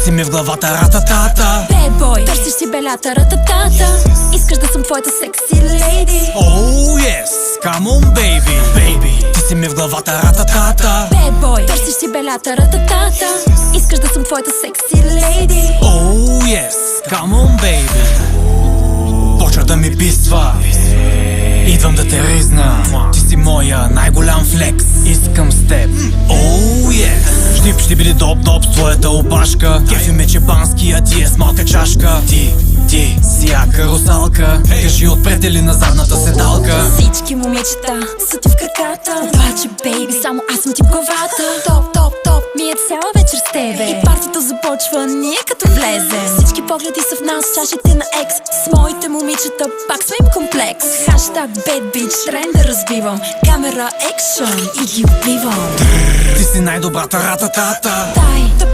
си ми в главата, рататата. Bad boy, търсиш си белята, рататата. Искаш да съм твоята секси лейди. Oh yes, come on baby, baby. Ти си ми в главата, рататата. Bad boy, търсиш си белята, рататата. Искаш да съм твоята секси лейди. Oh yes, come on baby. Почва да ми писва, идвам да те ризна. Ти си моя най-голям флекс, искам с теб. Oh yes. Штип ще биде доп-доп с твоята опашка. Кефи ме чепански, а ти е с малка чашка. Ти си яка русалка. Кажи отпред или на задната седалка. Всички момичета са ти в краката. Обаче, бейби, само аз съм ти в главата. Топ, топ, топ, ми е цяла вечер с тебе. И партито започва ние като влезе. Всички погледи са в нас, чашите на екс. С моите момичета пак сме им комплекс. Хаштаг bad bitch, тренда разбивам. Камера екшън и ги убивам. Ти си най-добрата, рататата. Дай да